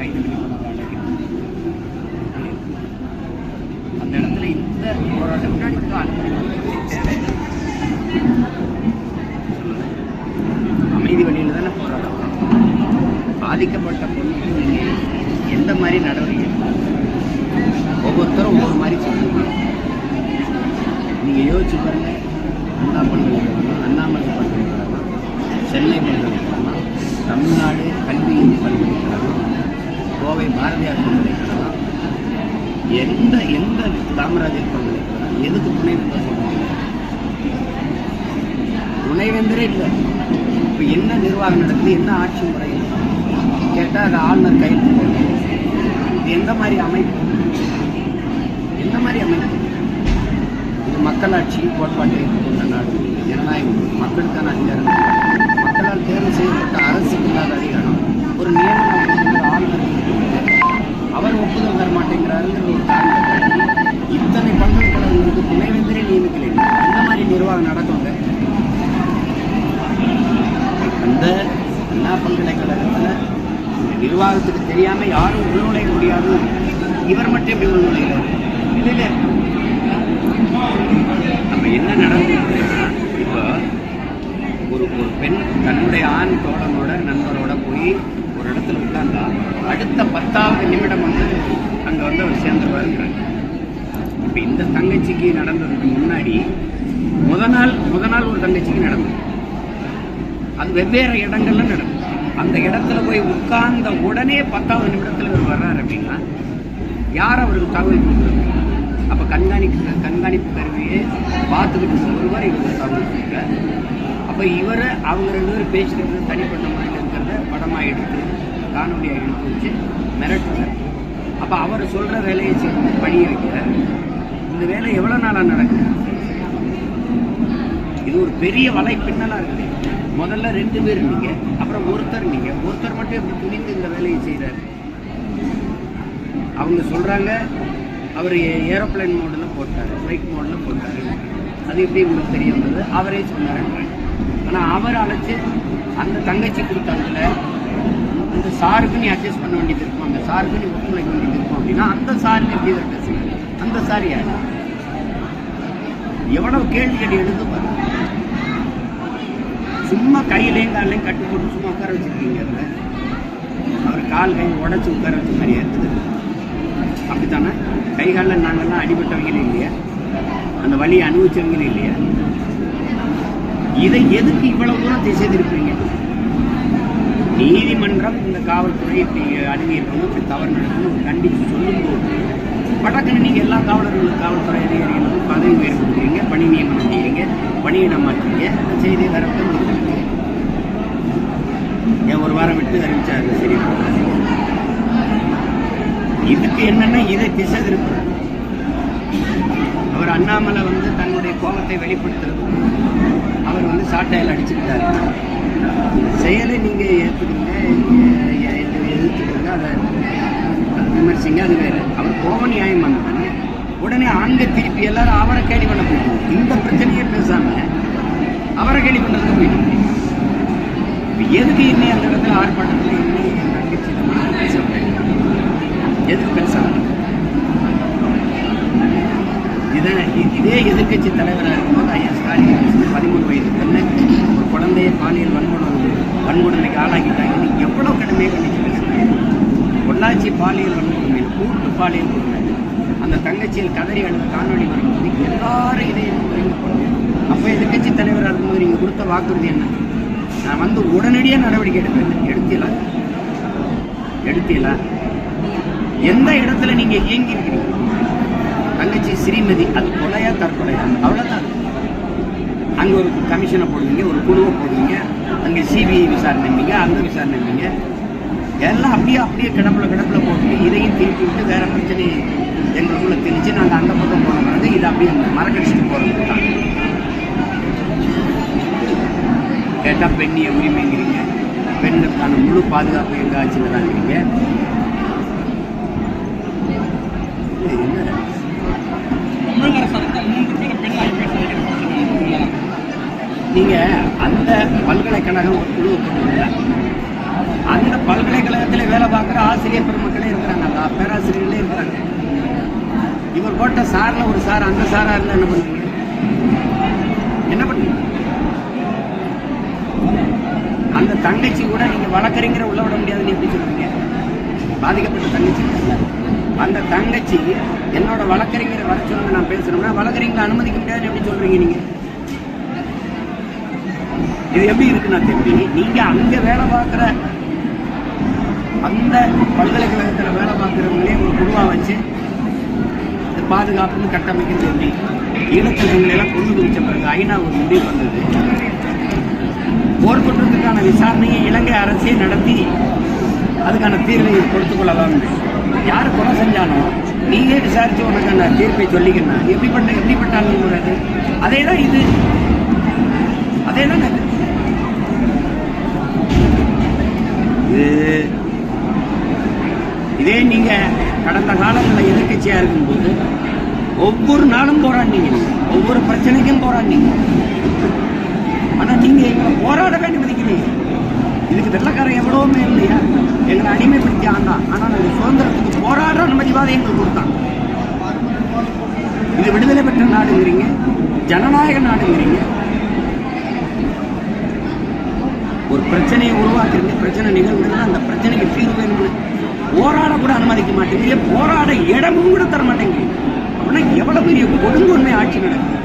கைது பண்ணி அந்த இடத்துல இந்த போராட்டம் முன்னாடி தேவை அமைதி வழியில் தானே போராட்டம். பாதிக்கப்பட்ட பொண்ணுக்கு நீங்கள் எந்த மாதிரி நடவடிக்கை ஒவ்வொருத்தரும் ஒவ்வொரு மாதிரி சொல்லுவீங்க. நீங்கள் யோசிச்சு பாருங்கள். அண்ணா பல்கலைக்கழகம், அண்ணாமலை பல்கலைக்கழகம், சென்னை பல்கலைக்கழகம், தமிழ்நாடு கல்வி பல்கலைக்கழகம், கோவை பாரதியார் பல்கலைக்கழகம், எந்த எந்த காமராஜர் பல்கலைக்கழகம் எதுக்கு துணைவேந்தர் சொல்லுவாங்க? துணைவேந்தரே இல்லை. இப்போ என்ன நிர்வாகம் நடக்குது, என்ன ஆட்சி முறை கேட்டால் அது ஆளுநர் கையெழுத்து போடணும். இது எந்த மாதிரி அமைப்பு, எந்த மாதிரி அமைப்பு? இது மக்களாட்சி கோட்பாட்டை கொண்ட நாடு, ஜனநாயகம், மக்களுக்கான அதிகாரம், மக்களால் தேர்வு செய்யப்பட்ட அரசுக்கு இல்லாத அதிகாரம். ஒரு நியமன ஆளுநர் அவர் ஒப்புதல் தர மாட்டேங்கிறாருங்கிற ஒரு காரணத்தை இத்தனை பல்கலைக்கழகங்களுக்கு துணைவேந்தரே நியமிக்கலை. எந்த மாதிரி நிர்வாகம் நடக்குங்க? அந்த அண்ணா பல்கலைக்கழகத்தில் நிர்வாகத்துக்கு தெரியாமல் யாரும் உள்நுழைய முடியாது. இவர் மட்டும் எப்படி உள்நுழைகிறார்? இல்லை. நம்ம என்ன நடந்தது? இப்போ ஒரு பெண் தன்னுடைய ஆண் தோழனோட நண்பரோட போய் ஒரு இடத்துல உட்கார்ந்தா அடுத்த 10வது நிமிடம் அங்கே அவர் சேர்ந்துருவாருங்கிறாங்க. இப்போ இந்த தங்கச்சிக்கு நடந்ததுக்கு முன்னாடி முத நாள் ஒரு தங்கச்சிக்கு நடந்தது. அது வெவ்வேறு இடங்கள்ல நடக்கும். அந்த இடத்துல போய் உட்கார்ந்த உடனே 10வது நிமிடத்தில் இவர் வர்றாரு அப்படின்னா யார் அவருக்கு தகவல் கொடுக்குறது? அப்போ கண்காணிப்பு கருவியை பார்த்துக்கிட்டு ஒருவர் இவர் தகவல் கொடுக்குறாரு. அப்போ இவர் அவங்க 2 பேரும் பேசிக்கிட்டு தனிப்பட்ட முறையில் இருக்கிறத படமாக எடுத்து காணொலியாக எடுத்து வச்சு மிரட்டுறார். அப்போ அவர் சொல்கிற வேலையை செய்து பணிய வைக்கிறார். இந்த வேலை எவ்வளோ நாளாக நடக்குது? இது ஒரு பெரிய வலை பின்னலாக இருக்குது. முதல்ல 2 பேர் இருந்தீங்க, அப்புறம் ஒருத்தர் மட்டும் எப்படி துணிந்து இந்த வேலையை செய்கிறார்? அவங்க சொல்கிறாங்க அவர் ஏரோப்ளைன் மோடில் போட்டார், ஃப்ளைட் மோடில் போட்டார். அது எப்படி உங்களுக்கு தெரிய வந்தது? அவரே சொன்னார். ஆனால் அவர் அழைச்சி அந்த தங்கச்சி கொடுத்தாங்கல்ல, அந்த சாருக்கு நீ அட்ஜஸ்ட் பண்ண வேண்டியது இருக்கும், அந்த சாருக்கு நீ ஒத்துழைக்க வேண்டியது இருக்கும் அப்படின்னா அந்த சாருக்கு எப்படி பேசுனாங்க? அந்த சார் யார்? எவ்வளவு கேள்வி கேட்டு எடுத்து பாருங்க. சும்மா கையிலையும் காலையும் கட்டு போட்டு சும்மா உட்கார வச்சுருக்கீங்க. அவர் கால் கை உடச்சி உட்கார வச்ச மாதிரியா இருக்குது? அப்படித்தானே? கை காலில் நாங்கள்லாம் அடிபட்டவங்களும் இல்லையா? அந்த வழியை அனுபவிச்சவங்களும் இல்லையா? இதை எதுக்கு இவ்வளவு தூரம் திசை திருப்பீங்க? நீதிமன்றம் இந்த காவல்துறை இப்படி அணுகியிருக்கணும், இப்படி தவறு நடக்கணும் கண்டித்து சொல்லும்போது படக்குன்னு நீங்கள் எல்லா காவல்துறை அதிகாரிகளுக்கும் பதவி உயர்வு கொடுக்குறீங்க, பணி நியமனம் செய்கிறீங்க, பணியிடம் மாற்றீங்க. இந்த செய்தியை தரப்பு ஏன் ஒரு வாரம் விட்டு அறிவிச்சாரு? சரி, இதுக்கு என்னன்னா இதை திசை திருப்புறாரு. அவர் அண்ணாமலை தன்னுடைய கோபத்தை வெளிப்படுத்துறது அவர் சாட்டையில் அடிச்சுக்கிட்டாரு. செயலை நீங்கள் ஏற்றுக்கிறீங்க, எதிர்த்துக்கிறீங்க, அதை விமர்சிங்க, அது வேறு. அவர் கோப நியாயம் பண்ணாங்க. உடனே அங்கே திருப்பி எல்லாரும் அவரை கேள்வி பண்ண போயிட்டு இந்த பிரச்சனையே பேசாம அவரை கேள்வி பண்ணுறதுக்கு போயிட்டு எதுக்கு இன்னும் அந்த இடத்துல ஆர்ப்பாட்டத்தில் இன்னும் தங்கச்சி பேச எதுக்கு பேசலாம்? இதே எதிர்கட்சி தலைவராக இருக்கும்போது ஐயா ஸ்டாலின் 13 வயது பெண்ணை ஒரு குழந்தைய பாலியல் வன்கொடுமைக்கு ஆளாக்கிட்டாங்கன்னு எவ்வளோ கடுமையாக கண்டிச்சு பேசுகிறாங்க. பொள்ளாச்சி பாலியல் வன்கொடுமையில் கூட்டு பாலியல் கொடுமை அந்த தங்கச்சியில் கதறி அழுத காணொலி வரும்போது எல்லாரும் இதை அப்போ எதிர்கட்சி தலைவராக இருக்கும்போது நீங்கள் கொடுத்த வாக்குறுதி என்ன? நான் உடனடியாக நடவடிக்கை எடுப்பேன். எடுத்தீங்களா? எந்த இடத்துல நீங்கள் இயங்கி இருக்கிறீங்க? தங்கச்சி ஸ்ரீமதி அது கொலையா தற்கொலையா? அவ்வளோதான். அங்கே ஒரு கமிஷனை போடுவீங்க, ஒரு குழுவை போடுவீங்க, அங்கே சிபிஐ விசாரணைப்பீங்க, அந்த விசாரணைப்பீங்க, எல்லாம் அப்படியே கிடப்பில் போட்டு இதையும் திருப்பி விட்டு வேற பிரச்சனை எங்களுக்குள்ள திணிச்சு நாங்கள் அந்த பக்கம் போன பிறகு இதை அப்படியே மறக்கடிச்சுட்டு போகிறது தான். கேட்டால் பெண்ணிய உரிமைங்கிறீங்க, பெண்களுக்கான முழு பாதுகாப்பு எங்கள் ஆட்சியில் தான் இருக்கிறீங்க. நீங்கள் அந்த பல்கலைக்கழகம் ஒரு குழுவை போட்டுருங்க. அந்த பல்கலைக்கழகத்தில் வேலை பார்க்குற ஆசிரியர் பெருமக்களே இருக்கிறாங்க, பேராசிரியர்களே இருக்கிறாங்க. இவர் போட்ட சார்ல ஒரு சார் அந்த சாரா இருந்தா என்ன பண்ணுவீங்க? என்ன பண்ணுவீங்க? அந்த தங்கச்சி கூட நீங்க வழக்கறிஞரை உள்ள விட முடியாதுன்னு எப்படி சொல்றீங்க? பாதிக்கப்பட்ட தங்கச்சி அந்த தங்கச்சி என்னோட வழக்கறிஞரை வர சொல்லுங்க நான் பேசுறேன்னா வழக்கறிஞரை அனுமதிக்க முடியாதுன்னு எப்படி சொல்றீங்க நீங்க? இது எப்படி இருக்குன்னா தம்பி, நீங்க அங்க வேலை பார்க்குற அந்த பல்கலைக்கழகத்தில் வேலை பார்க்குறவங்களே ஒரு குழுவா வச்சு பாதுகாப்புன்னு கட்டமைக்கிறது எப்படி? ஈழத்தமிழர்களெல்லாம் கொண்டு குவிச்ச பிறகு ஐநா ஒரு முடிவு வந்தது. போர்க்குற்றத்துக்கான விசாரணையை இலங்கை அரசே நடத்தி அதுக்கான தீர்வை கொடுத்துக் கொள்ளலாம். யார் கொலை செஞ்சாலும் நீங்க விசாரிச்சு உனக்கு அந்த தீர்ப்பை சொல்லிக்கணும். எப்படிப்பட்டாலும் கூடாது. அதே தான் இது, அதே தான் இதே நீங்க கடந்த காலங்களில் எதிர்கட்சியா இருக்கும்போது ஒவ்வொரு நாளும் போராடினீங்க, ஒவ்வொரு பிரச்சனைக்கும் போராடினீங்க. ஆனா நீங்க எங்களை போராடவே அனுமதிக்கிறீங்க. இதுக்கு வெள்ளக்காரன் எவ்வளவுமே இல்லையா? எங்களை அடிமைப்படுத்தி ஆண்டான். ஆனா நாங்கள் சுதந்திரத்துக்கு போராடுற அனுமதிவாதம் எங்களுக்கு கொடுத்தான். இது விடுதலை பெற்ற நாடுங்கிறீங்க, ஜனநாயக நாடுங்கிறீங்க. ஒரு பிரச்சனையை உருவாக்குறீங்க, பிரச்சனை நிகழ்ந்ததுன்னா அந்த பிரச்சனைக்கு தீர்வு வேணும். போராட கூட அனுமதிக்க மாட்டேங்கிறீங்க, போராட இடமும் கூட தர மாட்டேங்கிறீங்க. அப்படின்னா எவ்வளவு பெரிய கொடுங்கொன்மை ஆட்சி நடக்குது.